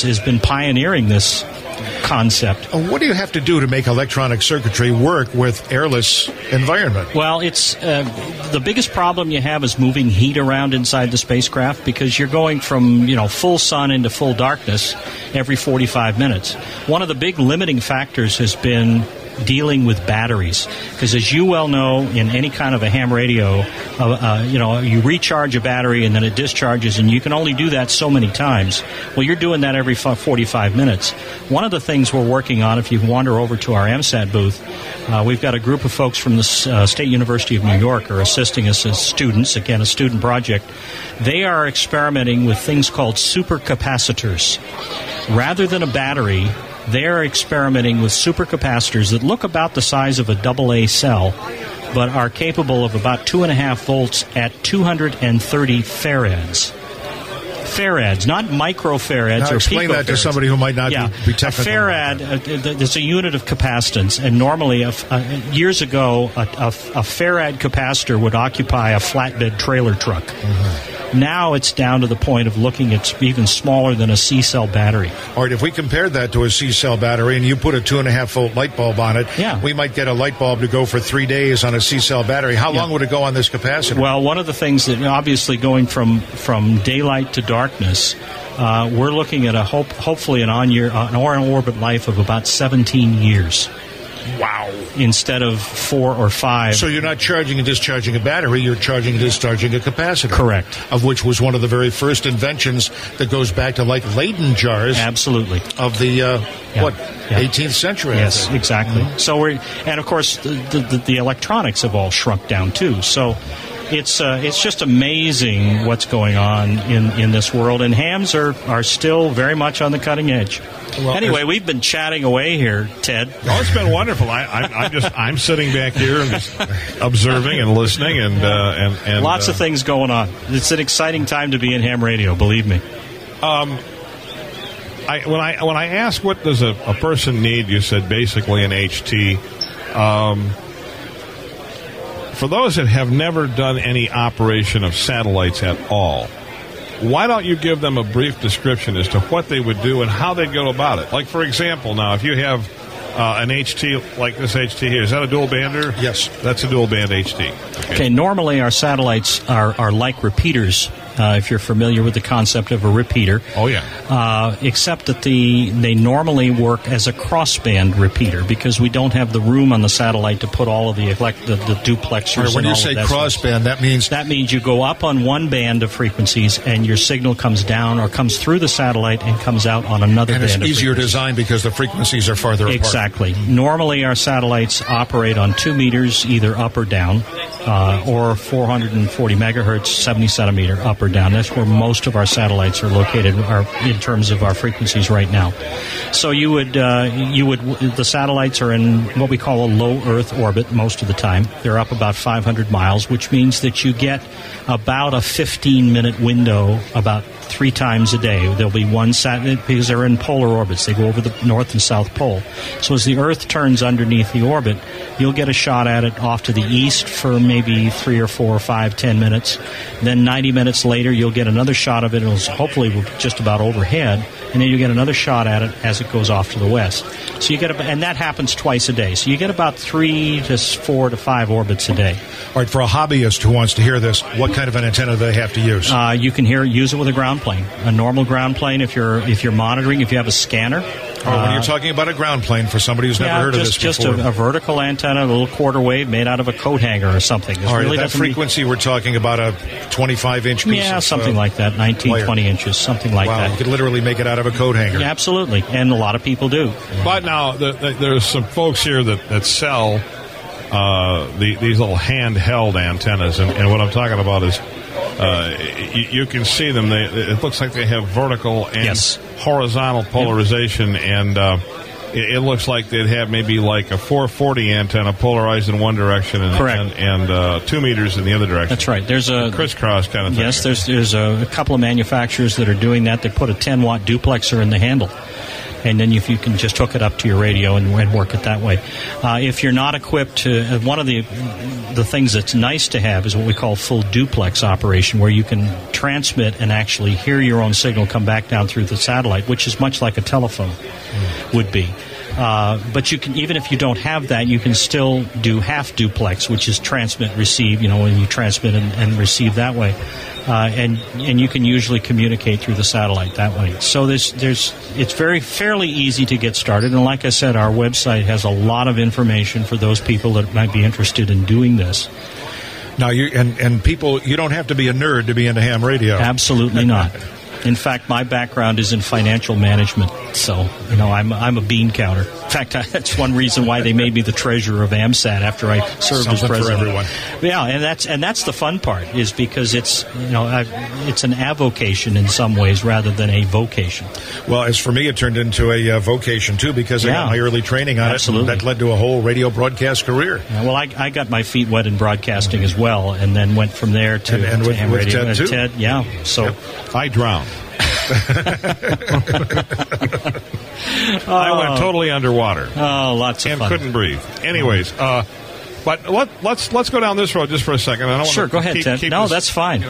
decades has been pioneering this concept. What do you have to do to make electronic circuitry work with airless environment? Well, it's the biggest problem you have is moving heat around inside the spacecraft, because you're going from full sun into full darkness every 45 minutes. One of the big limiting factors has been dealing with batteries, because as you well know, in any kind of a ham radio, you recharge a battery and then it discharges, and you can only do that so many times. Well, you're doing that every 45 minutes. One of the things we're working on, if you wander over to our MSAT booth, we've got a group of folks from the State University of New York are assisting us as students, again, a student project. They are experimenting with things called supercapacitors. Rather than a battery, they're experimenting with supercapacitors that look about the size of a AA cell, but are capable of about 2.5 volts at 230 farads. Farads, not microfarads now or explain that to somebody who might not be technical. A farad is a unit of capacitance, and normally, years ago, a farad capacitor would occupy a flatbed trailer truck. Mm-hmm. Now it's down to the point of looking at even smaller than a C-cell battery. All right, if we compared that to a C-cell battery and you put a 2.5-volt light bulb on it, we might get a light bulb to go for 3 days on a C-cell battery. How long would it go on this capacitor? Well, one of the things that obviously going from daylight to darkness, we're looking at hopefully an on-orbit life of about 17 years. Wow. Instead of 4 or 5. So you're not charging and discharging a battery, you're charging and discharging a capacitor. Correct. Of which was one of the very first inventions that goes back to like Leyden jars. Absolutely. Of the, 18th century. Yes, exactly. Mm-hmm. So and of course the electronics have all shrunk down too. So it's just amazing what's going on in this world, and hams are still very much on the cutting edge. Well, anyway, we've been chatting away here, Ted. Oh, it's been wonderful. I'm sitting back here and just observing and listening, and lots of things going on. It's an exciting time to be in ham radio, believe me. When I asked what does a person need, you said basically an HT. For those that have never done any operation of satellites at all, why don't you give them a brief description as to what they would do and how they'd go about it? Like, for example, now, if you have an HT like this HT here, is that a dual bander? Yes. That's a dual band HT. Okay, normally our satellites are like repeaters, if you're familiar with the concept of a repeater. Oh, yeah. Except that they normally work as a crossband repeater, because we don't have the room on the satellite to put all of the duplexers. Right, when you say crossband, that means you go up on one band of frequencies and your signal comes down or comes through the satellite and comes out on another band of frequencies. And it's easier designed because the frequencies are farther apart. Exactly. Normally our satellites operate on 2 meters, either up or down, or 440 megahertz, 70 centimeter up or down. That's where most of our satellites are located in terms of our frequencies right now. So the satellites are in what we call a low Earth orbit most of the time. They're up about 500 miles, which means that you get about a 15-minute window about 3 times a day. There'll be one satellite, because they're in polar orbits. They go over the North and South Pole. So as the Earth turns underneath the orbit, you'll get a shot at it off to the east for maybe 3 or 4 or 5, 10 minutes. Then 90 minutes later, you'll get another shot of it. It'll hopefully just about overhead. And then you get another shot at it as it goes off to the west. So you get, and that happens twice a day. So you get about 3 to 4 to 5 orbits a day. All right, for a hobbyist who wants to hear this, what kind of an antenna do they have to use? You can use it with a ground plane. A normal ground plane, if you're monitoring, if you have a scanner. When you're talking about a ground plane, for somebody who's never heard of this before. Just a vertical antenna, a little quarter wave made out of a coat hanger or something. All right, that frequency, we're talking about a 25-inch piece. Yeah, something like that, 19, 20 inches, something like that. Wow, you could literally make it out of a coat hanger. Yeah, absolutely, and a lot of people do. But now, there's some folks here that sell these little handheld antennas, and what I'm talking about is you can see them. It looks like they have vertical and horizontal polarization, and it looks like they'd have maybe like a 440 antenna polarized in one direction and 2 meters in the other direction. That's right. There's a crisscross kind of thing. Yes, there's a couple of manufacturers that are doing that. They put a 10-watt duplexer in the handle. and then if you can just hook it up to your radio and work it that way. If you're not equipped to, one of the things that's nice to have is what we call full duplex operation, where you can transmit and actually hear your own signal come back down through the satellite, which is much like a telephone would be. But you can, even if you don't have that, you can still do half duplex, which is transmit, receive, when you transmit and receive that way. And you can usually communicate through the satellite that way. So it's fairly easy to get started. And like I said, our website has a lot of information for those people that might be interested in doing this. Now, people, you don't have to be a nerd to be into ham radio. Absolutely not. In fact, my background is in financial management, so I'm a bean counter. In fact, that's one reason why they made me the treasurer of AMSAT after I served as president. For everyone. Yeah, and that's the fun part, is because it's an avocation in some ways rather than a vocation. Well, as for me, it turned into a vocation too, because I got my early training on it, and that led to a whole radio broadcast career. Yeah, well, I got my feet wet in broadcasting as well, and then went from there to ham radio. Ted too. Ted, yeah. So I drowned. I went totally underwater. Oh, lots of fun. And couldn't breathe. Anyways, but let's go down this road just for a second. I don't sure, go ahead, Ted. No, that's fine.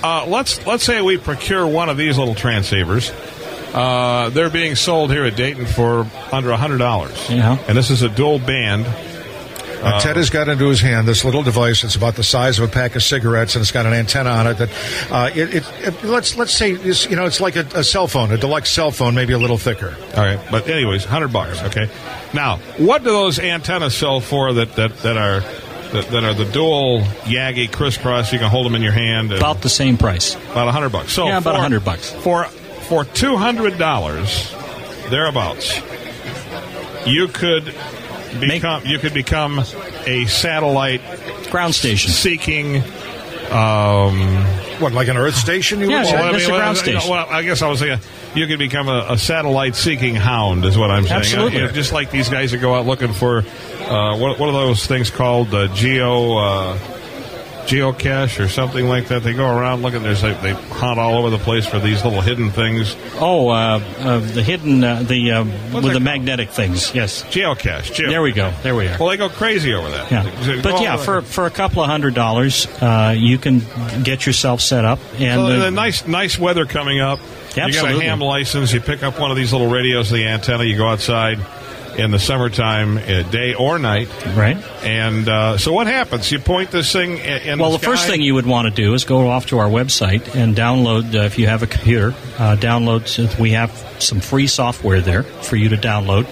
Let's say we procure one of these little transceivers. They're being sold here at Dayton for under $100. Yeah. And this is a dual band. Ted has got into his hand this little device. It's about the size of a pack of cigarettes, and it's got an antenna on it. That let's say it's like a cell phone, a deluxe cell phone, maybe a little thicker. All right, but anyways, $100. Okay. Now, what do those antennas sell for that are the dual Yagi crisscross? You can hold them in your hand. About the same price. About $100. So yeah, about $100 for $200 thereabouts. You could become a satellite ground station seeking. What, like an Earth station? That's a ground station. Well, I guess I was saying you could become a satellite seeking hound, is what I'm saying. Absolutely. Just like these guys that go out looking for what are those things called? Geocache or something like that. They go around looking. They hunt all over the place for these little hidden things. Oh, the hidden with the magnetic things. Yes, geocache. There we go. There we are. Well, they go crazy over that. Yeah, but yeah, for a couple of $100, you can get yourself set up. And so nice weather coming up. Absolutely. You got a ham license. You pick up one of these little radios, the antenna. You go outside in the summertime, day or night. Right. And so what happens? You point this thing in the first thing you would want to do is go off to our website and download, if you have a computer, we have some free software there for you to download.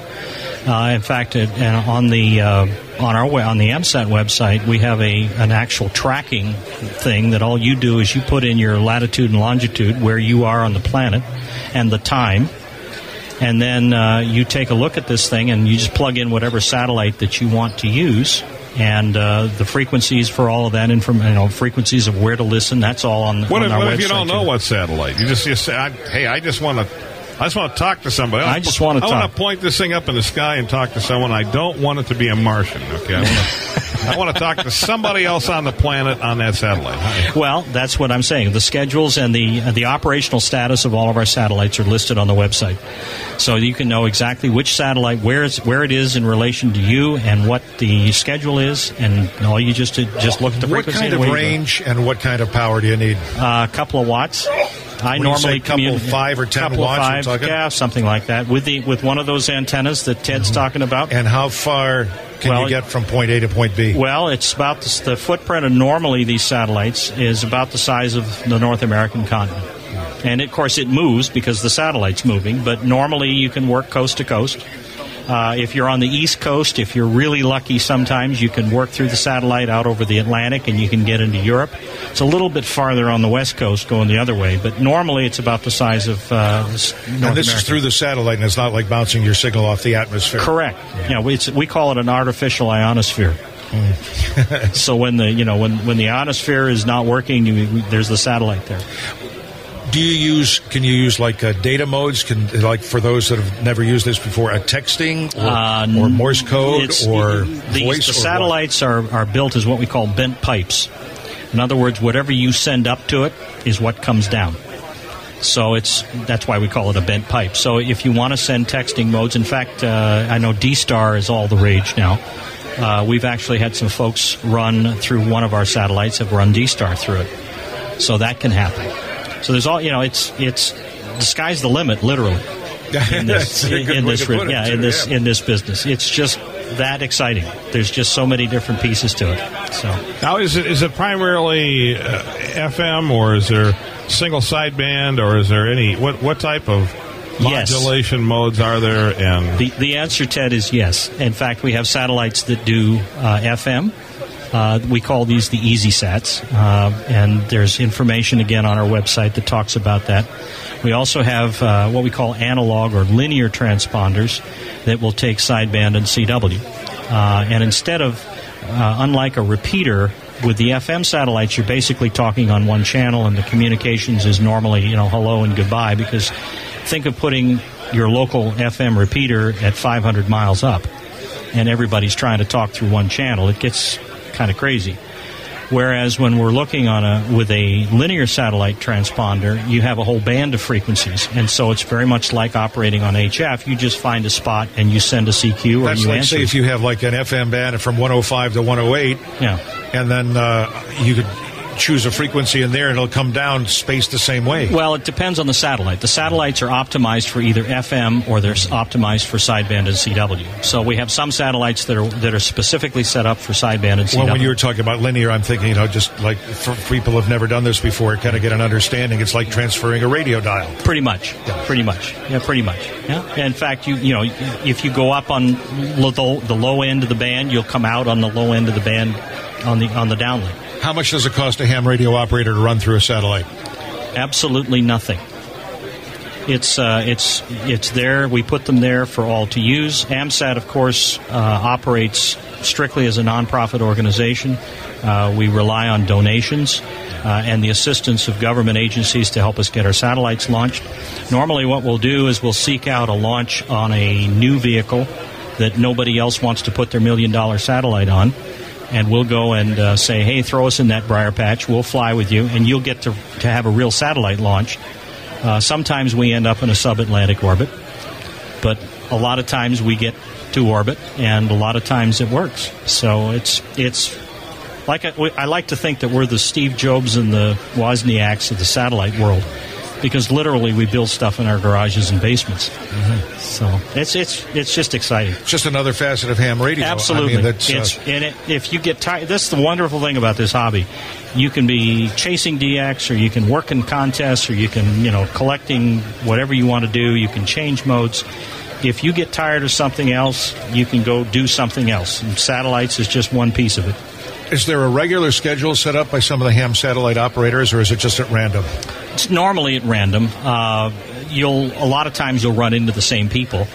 In fact, on the AMSAT website, we have an actual tracking thing that all you do is you put in your latitude and longitude, where you are on the planet, and the time. And then you take a look at this thing, and you just plug in whatever satellite that you want to use, and the frequencies for all of that information, frequencies of where to listen. That's all on our website. What if you don't know what satellite? You just say, "Hey, I just want to talk to somebody. I want to point this thing up in the sky and talk to someone. I don't want it to be a Martian. Okay, I want to talk to somebody else on the planet on that satellite." Well, that's what I'm saying. The schedules and the operational status of all of our satellites are listed on the website, so you can know exactly which satellite, where it is in relation to you, and what the schedule is, and all you just look at the frequency. What kind of range and what kind of power do you need? A couple of watts. I normally couple 5 or 10 watts. Yeah, something like that. With one of those antennas that Ted's talking about. And how far can you get from point A to point B? Well, it's about the footprint of normally these satellites is about the size of the North American continent. And of course it moves because the satellite's moving, but normally you can work coast to coast. If you're on the East Coast, if you're really lucky, sometimes you can work through the satellite out over the Atlantic and you can get into Europe. It's a little bit farther on the West Coast going the other way, but normally it's about the size of North America. And this is through the satellite, and it's not like bouncing your signal off the atmosphere. Correct. Yeah, we call it an artificial ionosphere. So when the ionosphere is not working, there's the satellite there. Can you use like data modes? Like for those that have never used this before, a texting or Morse code or voice? The satellites are built as what we call bent pipes. In other words, whatever you send up to it is what comes down. So that's why we call it a bent pipe. So if you want to send texting modes, in fact, I know D-Star is all the rage now. We've actually had some folks run through one of our satellites, have run D-Star through it. So that can happen. So there's all, it's the sky's the limit, literally. In this business. It's just that exciting. There's just so many different pieces to it. So now, is it primarily FM, or is there single sideband, or is there any what type of modulation modes are there? And the answer, Ted, is yes. In fact, we have satellites that do FM. We call these the Easy Sats, and there's information again on our website that talks about that. We also have what we call analog or linear transponders that will take sideband and CW. And instead of, unlike a repeater, with the FM satellites, you're basically talking on one channel, and the communications is normally, hello and goodbye, because think of putting your local FM repeater at 500 miles up, and everybody's trying to talk through one channel. It gets kind of crazy. Whereas when we're looking with a linear satellite transponder, you have a whole band of frequencies, and so it's very much like operating on HF. You just find a spot and you send a CQ, or that's you like answer. Say if you have like an FM band from 105 to 108, and then you could choose a frequency in there and it'll come down spaced the same way. Well, it depends on the satellite. The satellites are optimized for either FM or they're optimized for sideband and CW. So we have some satellites that are specifically set up for sideband and CW. Well, when you were talking about linear, I'm thinking, just like for people who have never done this before, kind of get an understanding. It's like transferring a radio dial. Pretty much. Yeah. Pretty much. Yeah. In fact, if you go up on the low end of the band, you'll come out on the low end of the band on the downlink. How much does it cost a ham radio operator to run through a satellite? Absolutely nothing. It's there. We put them there for all to use. AMSAT, of course, operates strictly as a nonprofit organization. We rely on donations and the assistance of government agencies to help us get our satellites launched. Normally what we'll do is we'll seek out a launch on a new vehicle that nobody else wants to put their $1 million satellite on. And we'll go and say, hey, throw us in that briar patch. We'll fly with you, and you'll get to have a real satellite launch. Sometimes we end up in a subatlantic orbit, but a lot of times we get to orbit, and a lot of times it works. So it's like I like to think that we're the Steve Jobs and the Wozniaks of the satellite world, because literally we build stuff in our garages and basements. Mm-hmm. So it's just exciting. It's just another facet of ham radio. Absolutely. If you get tired, that's the wonderful thing about this hobby. You can be chasing DX, or you can work in contests, or you can, collecting whatever you want to do. You can change modes. If you get tired of something else, you can go do something else. And satellites is just one piece of it. Is there a regular schedule set up by some of the ham satellite operators, or is it just at random? It's normally at random. A lot of times you'll run into the same people,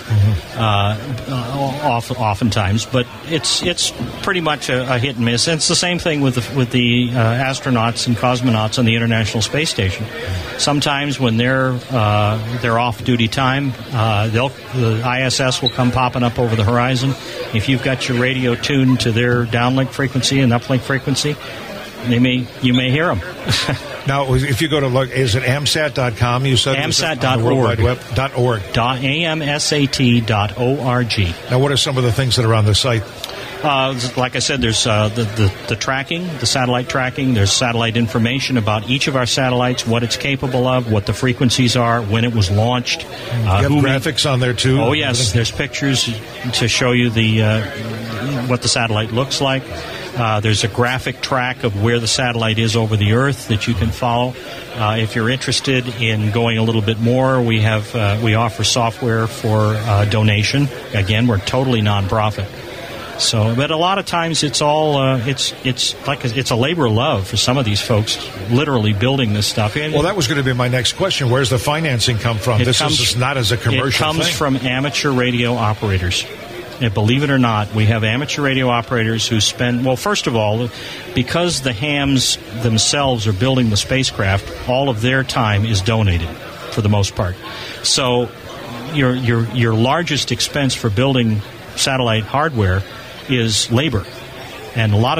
oftentimes, but it's pretty much a hit and miss. And it's the same thing with the astronauts and cosmonauts on the International Space Station. Sometimes when they're off duty time, the ISS will come popping up over the horizon. If you've got your radio tuned to their downlink frequency and uplink frequency, you may hear them. Now, if you go to is it amsat.com? You said amsat.org. .org. amsat.org. Now, what are some of the things that are on the site? Like I said, there's the tracking, the satellite tracking. There's satellite information about each of our satellites, what it's capable of, what the frequencies are, when it was launched. You have graphics on there, too? Oh, yes. There's pictures to show you what the satellite looks like. There's a graphic track of where the satellite is over the Earth that you can follow. If you're interested in going a little bit more, we offer software for donation. Again, we're totally nonprofit. So, but a lot of times it's all it's a labor of love for some of these folks, literally building this stuff. Well, that was going to be my next question. Where's the financing come from? This is not as a commercial thing. It comes from amateur radio operators. And believe it or not, we have amateur radio operators who spend, well, first of all, because the hams themselves are building the spacecraft, all of their time is donated for the most part. So your largest expense for building satellite hardware is labor. And a lot of